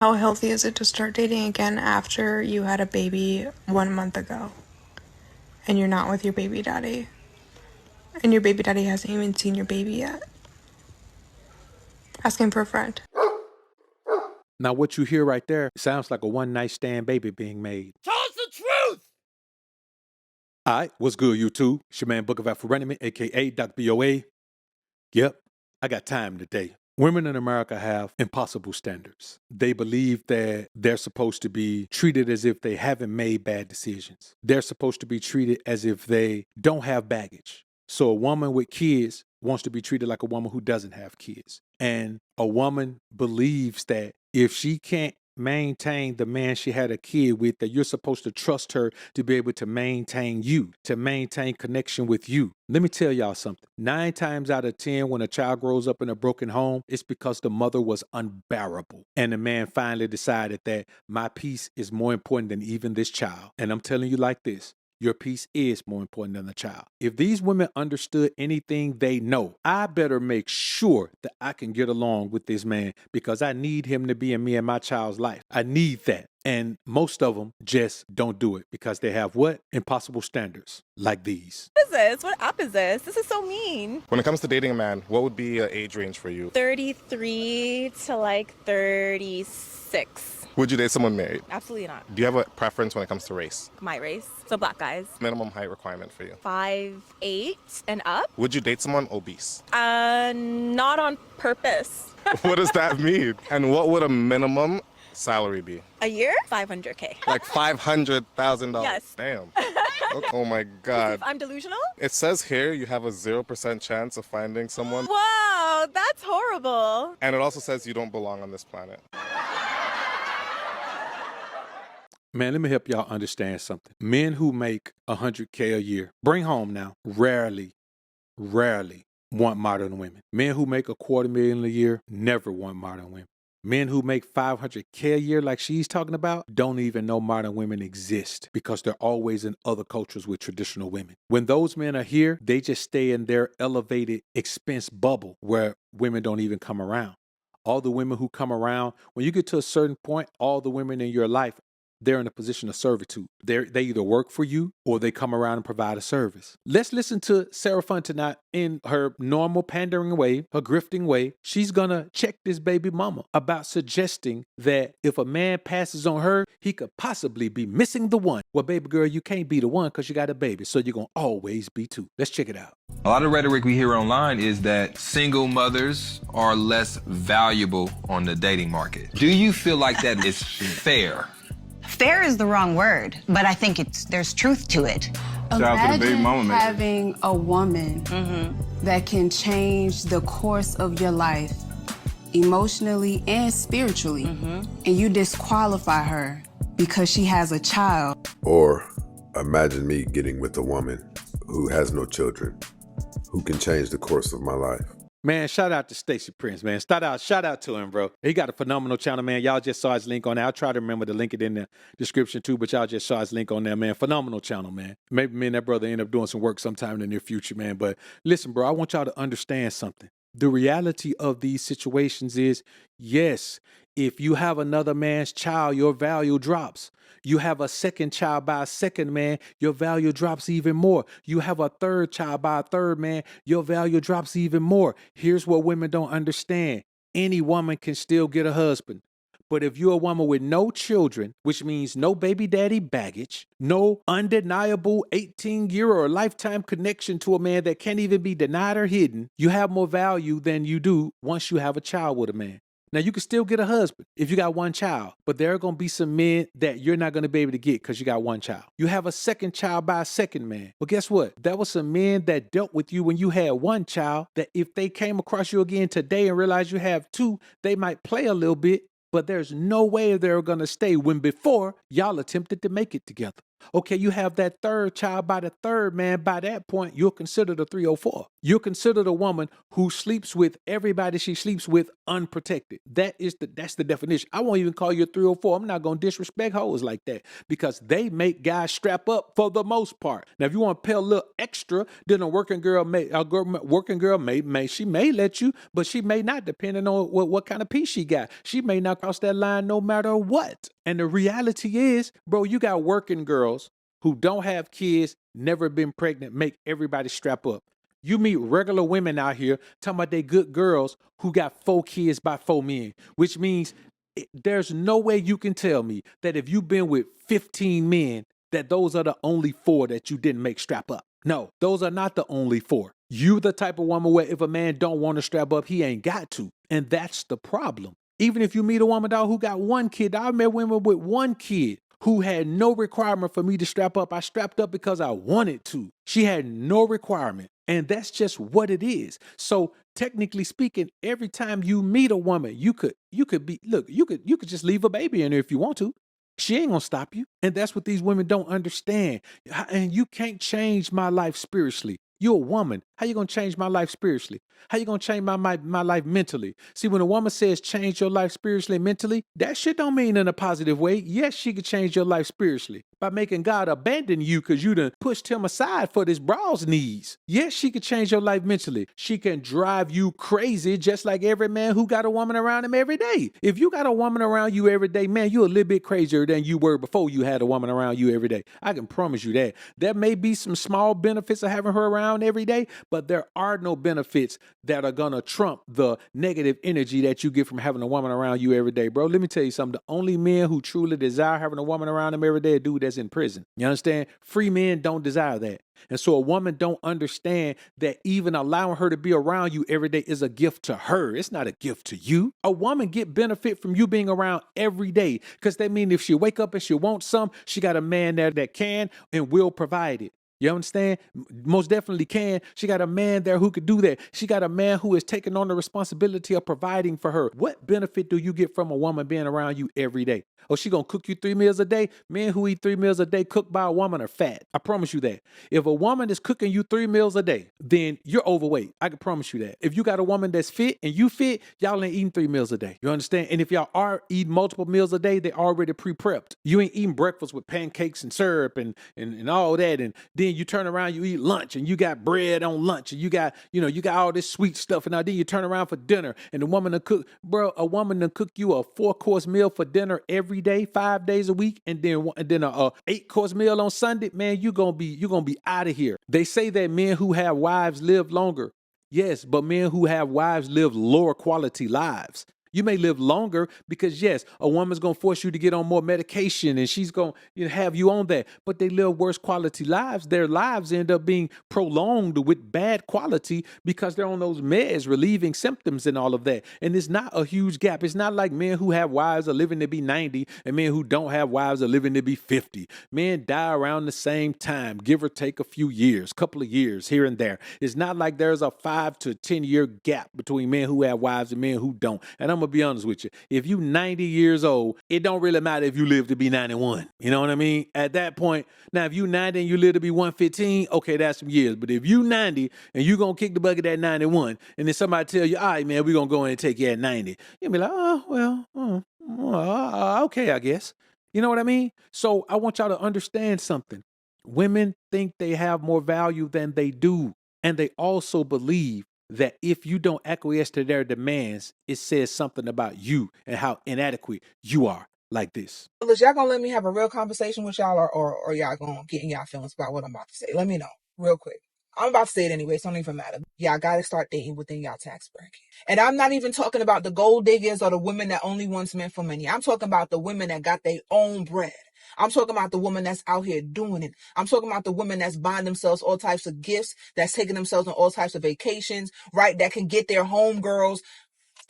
How healthy is it to start dating again after you had a baby 1 month ago and you're not with your baby daddy and your baby daddy hasn't even seen your baby yet? Asking for a friend. Now, what you hear right there sounds like a one-night stand baby being made. Tell us the truth! All right, what's good, YouTube? It's your man, Book of AlphaRonomy, a.k.a. Dr. BoA. Yep, I got time today. Women in America have impossible standards. They believe that they're supposed to be treated as if they haven't made bad decisions. They're supposed to be treated as if they don't have baggage. So a woman with kids wants to be treated like a woman who doesn't have kids. And a woman believes that if she can't maintain the man she had a kid with, that you're supposed to trust her to be able to maintain you, to maintain connection with you. Let me tell y'all something. 9 times out of 10, when a child grows up in a broken home, it's because the mother was unbearable. And the man finally decided that my peace is more important than even this child. And I'm telling you like this. Your peace is more important than the child. If these women understood anything they know, I better make sure that I can get along with this man because I need him to be in me and my child's life. I need that. And most of them just don't do it because they have what? Impossible standards like these. What is this? What app is this? This is so mean. When it comes to dating a man, what would be an age range for you? 33 to like 36. Would you date someone married? Absolutely not. Do you have a preference when it comes to race? My race. So black guys. Minimum height requirement for you. 5'8" and up. Would you date someone obese? Not on purpose. What does that mean? And what would a minimum salary be? A year? 500K. Like $500,000? Yes. Damn. Oh my God. I'm delusional? It says here you have a 0% chance of finding someone. Wow, that's horrible. And it also says you don't belong on this planet. Man, let me help y'all understand something. Men who make $100K a year, bring home now, rarely want modern women. Men who make $250,000 a year never want modern women. Men who make $500K a year like she's talking about don't even know modern women exist because they're always in other cultures with traditional women. When those men are here, they just stay in their elevated expense bubble where women don't even come around. All the women who come around, when you get to a certain point, all the women in your life, they're in a position of servitude. They either work for you or they come around and provide a service. Let's listen to Sarah Fontenot in her normal pandering way, her grifting way. She's gonna check this baby mama about suggesting that if a man passes on her, he could possibly be missing the one. Well, baby girl, you can't be the one because you got a baby, so you're gonna always be two. Let's check it out. A lot of rhetoric we hear online is that single mothers are less valuable on the dating market. Do you feel like that is fair? Fair is the wrong word, but I think there's truth to it. Shout out to the baby mama maker. Having a woman that can change the course of your life emotionally and spiritually, and you disqualify her because she has a child. Or imagine me getting with a woman who has no children, who can change the course of my life. Man, shout out to Stacey Prince, man. Shout out to him, bro. He got a phenomenal channel, man. Y'all just saw his link on there. I'll try to remember to link it in the description too, but y'all just saw his link on there, man. Phenomenal channel, man. Maybe me and that brother end up doing some work sometime in the near future, man. But listen, bro, I want y'all to understand something. The reality of these situations is, yes, if you have another man's child, your value drops. You have a second child by a second man, your value drops even more. You have a third child by a third man, your value drops even more. Here's what women don't understand. Any woman can still get a husband. But if you're a woman with no children, which means no baby daddy baggage, no undeniable 18-year or lifetime connection to a man that can't even be denied or hidden, you have more value than you do once you have a child with a man. Now, you can still get a husband if you got one child, but there are going to be some men that you're not going to be able to get because you got one child. You have a second child by a second man. Well, guess what? There was some men that dealt with you when you had one child that if they came across you again today and realized you have two, they might play a little bit, but there's no way they're going to stay when before y'all attempted to make it together. Okay, you have that third child. By the third man, by that point, you're considered a 304. You're considered a woman who sleeps with everybody she sleeps with unprotected. That's the definition. I won't even call you a 304. I'm not gonna disrespect hoes like that because they make guys strap up for the most part. Now, if you want to pay a little extra, then a working girl may she may let you, but she may not, depending on what kind of piece she got. She may not cross that line no matter what. And the reality is, bro, you got working girls who don't have kids, never been pregnant, make everybody strap up. You meet regular women out here talking about they good girls who got 4 kids by 4 men, which means there's no way you can tell me that if you've been with 15 men, that those are the only 4 that you didn't make strap up. No, those are not the only 4. You the type of woman where if a man don't want to strap up, he ain't got to. And that's the problem. Even if you meet a woman, dog, who got 1 kid, I met women with 1 kid who had no requirement for me to strap up. I strapped up because I wanted to. She had no requirement. And that's just what it is. So technically speaking, every time you meet a woman, you could just leave a baby in her if you want to. She ain't gonna stop you. And that's what these women don't understand. And you can't change my life spiritually. You're a woman. How you gonna change my life spiritually? How you gonna change my life mentally? See, when a woman says change your life spiritually and mentally, that shit don't mean in a positive way. Yes, she could change your life spiritually by making God abandon you because you done pushed him aside for this brawl's needs. Yes, she could change your life mentally. She can drive you crazy just like every man who got a woman around him every day. If you got a woman around you every day, man, you're a little bit crazier than you were before you had a woman around you every day. I can promise you that. There may be some small benefits of having her around every day, but there are no benefits that are gonna trump the negative energy that you get from having a woman around you every day, bro. Let me tell you something. The only men who truly desire having a woman around them every day, a dude that's in prison. You understand? Free men don't desire that. And so a woman don't understand that even allowing her to be around you every day is a gift to her. It's not a gift to you. A woman get benefit from you being around every day because that means if she wake up and she wants some, she got a man there that can and will provide it. You understand? Most definitely can. She got a man there who could do that. She got a man who is taking on the responsibility of providing for her. What benefit do you get from a woman being around you every day? Oh, she gonna cook you 3 meals a day? Men who eat 3 meals a day cooked by a woman are fat. I promise you that. If a woman is cooking you 3 meals a day, then you're overweight. I can promise you that. If you got a woman that's fit and you fit, y'all ain't eating 3 meals a day. You understand? And if y'all are eating multiple meals a day, they already pre-prepped. You ain't eating breakfast with pancakes and syrup and all that, and then you turn around, you eat lunch, and you got bread on lunch, and you got all this sweet stuff, and now then you turn around for dinner, and the woman to cook, bro, a woman to cook you a 4-course meal for dinner every day, 5 days a week, and then a 8-course meal on Sunday, man, you're gonna be out of here. They say that men who have wives live longer. Yes, but men who have wives live lower quality lives. You may live longer because, yes, a woman's going to force you to get on more medication and she's going to have you on that. But they live worse quality lives. Their lives end up being prolonged with bad quality because they're on those meds, relieving symptoms and all of that. And it's not a huge gap. It's not like men who have wives are living to be 90 and men who don't have wives are living to be 50. Men die around the same time, give or take a few years, couple of years here and there. It's not like there's a 5 to 10 year gap between men who have wives and men who don't. And I'm gonna be honest with you. If you 90 years old, it don't really matter if you live to be 91. You know what I mean? At that point, now if you 90 and you live to be 115, okay, that's some years. But if you 90 and you gonna kick the bucket at 91, and then somebody tell you, all right, man, we're gonna go in and take you at 90, you'll be like, oh, well, okay, I guess. You know what I mean? So I want y'all to understand something. Women think they have more value than they do. And they also believe that if you don't acquiesce to their demands, it says something about you and how inadequate you are like this. Look, y'all gonna let me have a real conversation with y'all or y'all gonna get in y'all feelings about what I'm about to say? Let me know real quick. I'm about to say it anyway, so it don't even matter. Y'all gotta start dating within y'all tax bracket. And I'm not even talking about the gold diggers or the women that only wants men for money. I'm talking about the women that got their own bread. I'm talking about the woman that's out here doing it. I'm talking about the women that's buying themselves all types of gifts, that's taking themselves on all types of vacations, right? That can get their homegirls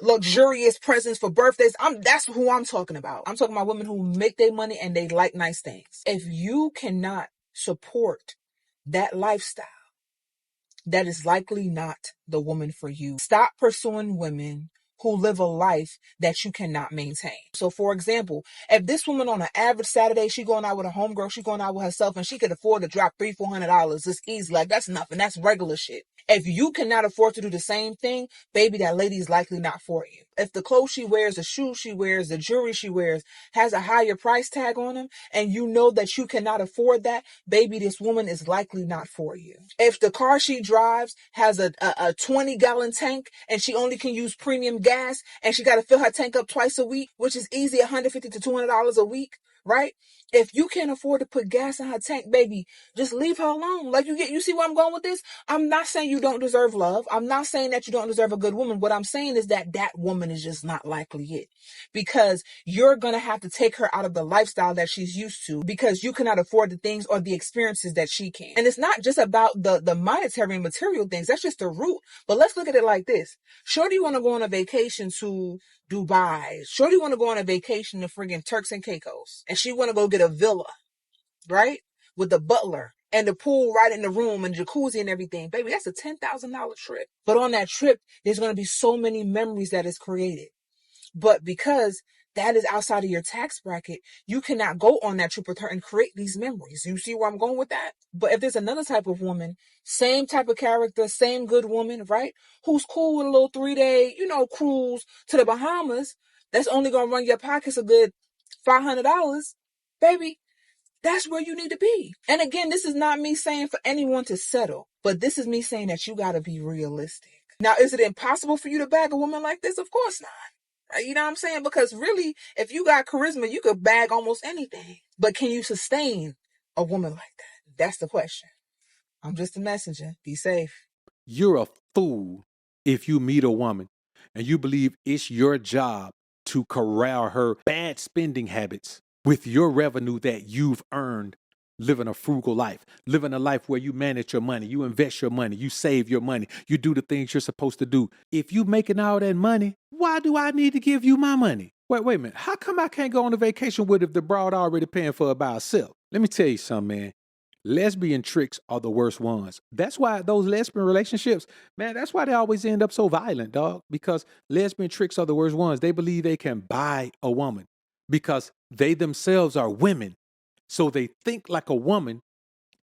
luxurious presents for birthdays. That's who I'm talking about. I'm talking about women who make their money and they like nice things. If you cannot support that lifestyle, that is likely not the woman for you. Stop pursuing women who live a life that you cannot maintain. So for example, if this woman on an average Saturday, she going out with a homegirl, she going out with herself, and she could afford to drop $300-400 just easy, like that's nothing, that's regular shit. If you cannot afford to do the same thing, baby, that lady is likely not for you. If the clothes she wears, the shoes she wears, the jewelry she wears has a higher price tag on them, and you know that you cannot afford that, baby, this woman is likely not for you. If the car she drives has a 20-gallon tank and she only can use premium gas and she got to fill her tank up twice a week, which is easy $150 to $200 a week, right? If you can't afford to put gas in her tank, baby, just leave her alone. Like you see where I'm going with this? I'm not saying you don't deserve love. I'm not saying that you don't deserve a good woman. What I'm saying is that that woman is just not likely it, because you're going to have to take her out of the lifestyle that she's used to because you cannot afford the things or the experiences that she can. And it's not just about the monetary and material things. That's just the root. But let's look at it like this. Shorty want to go on a vacation to Dubai. Shorty want to go on a vacation to friggin' Turks and Caicos. And she want to go get a villa, right? With the butler and the pool right in the room and jacuzzi and everything. Baby, that's a $10,000 trip. But on that trip, there's going to be so many memories that is created. But because that is outside of your tax bracket, you cannot go on that trip with her and create these memories. You see where I'm going with that? But if there's another type of woman, same type of character, same good woman, right? Who's cool with a little 3-day, cruise to the Bahamas, that's only going to run your pockets a good $500, baby, that's where you need to be. And again, this is not me saying for anyone to settle, but this is me saying that you got to be realistic. Now, is it impossible for you to bag a woman like this? Of course not. You know what I'm saying? Because really, if you got charisma, you could bag almost anything. But can you sustain a woman like that? That's the question. I'm just a messenger. Be safe. You're a fool if you meet a woman and you believe it's your job to corral her bad spending habits with your revenue that you've earned living a frugal life, living a life where you manage your money, you invest your money, you save your money, you do the things you're supposed to do. If you making all that money, why do I need to give you my money? Wait a minute. How come I can't go on a vacation with if the broad already paying for it by herself? Let me tell you something, man. Lesbian tricks are the worst ones. That's why those lesbian relationships, man, that's why they always end up so violent, dog. Because lesbian tricks are the worst ones. They believe they can buy a woman because they themselves are women. So they think like a woman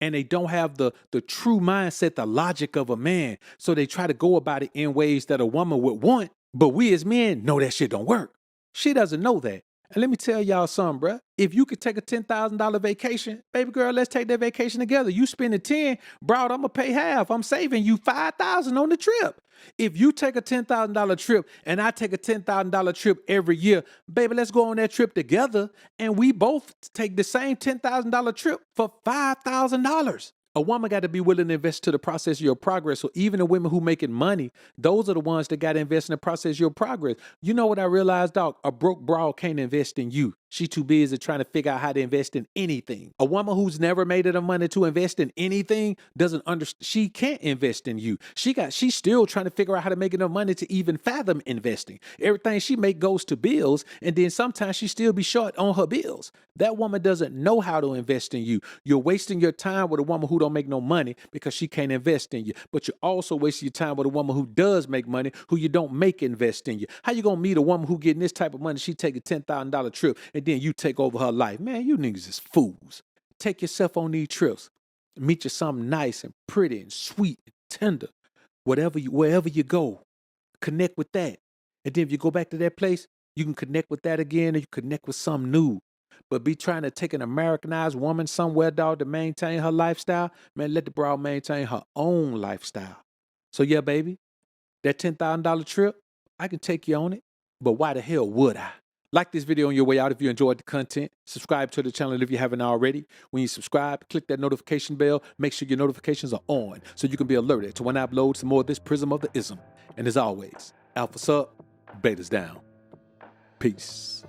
and they don't have the true mindset, the logic of a man. So they try to go about it in ways that a woman would want. But we as men know that shit don't work. She doesn't know that. And let me tell y'all something, bruh. If you could take a $10,000 vacation, baby girl, let's take that vacation together. You spending 10, broad, I'm going to pay half. I'm saving you $5,000 on the trip. If you take a $10,000 trip and I take a $10,000 trip every year, baby, let's go on that trip together and we both take the same $10,000 trip for $5,000. A woman got to be willing to invest to the process of your progress. So even the women who making money, those are the ones that got to invest in the process of your progress. You know what I realized, dog? A broke broad can't invest in you. She too busy trying to figure out how to invest in anything. A woman who's never made it a money to invest in anything doesn't understand. She can't invest in you. She's still trying to figure out how to make enough money to even fathom investing. Everything she make goes to bills, and then sometimes she still be short on her bills. That woman doesn't know how to invest in you. You're wasting your time with a woman who don't make no money because she can't invest in you. But you're also wasting your time with a woman who does make money, who you don't make invest in you. How you gonna meet a woman who getting this type of money? She take a $10,000 trip and then you take over her life. Man, you niggas is fools. Take yourself on these trips. Meet you something nice and pretty and sweet and tender. Wherever you go, connect with that. And then if you go back to that place, you can connect with that again and you connect with something new. But be trying to take an Americanized woman somewhere, dog, to maintain her lifestyle. Man, let the broad maintain her own lifestyle. So yeah, baby, that $10,000 trip, I can take you on it. But why the hell would I? Like this video on your way out if you enjoyed the content. Subscribe to the channel if you haven't already. When you subscribe, click that notification bell. Make sure your notifications are on so you can be alerted to when I upload some more of this Prism of the Ism. And as always, Alpha's up, Beta's down. Peace.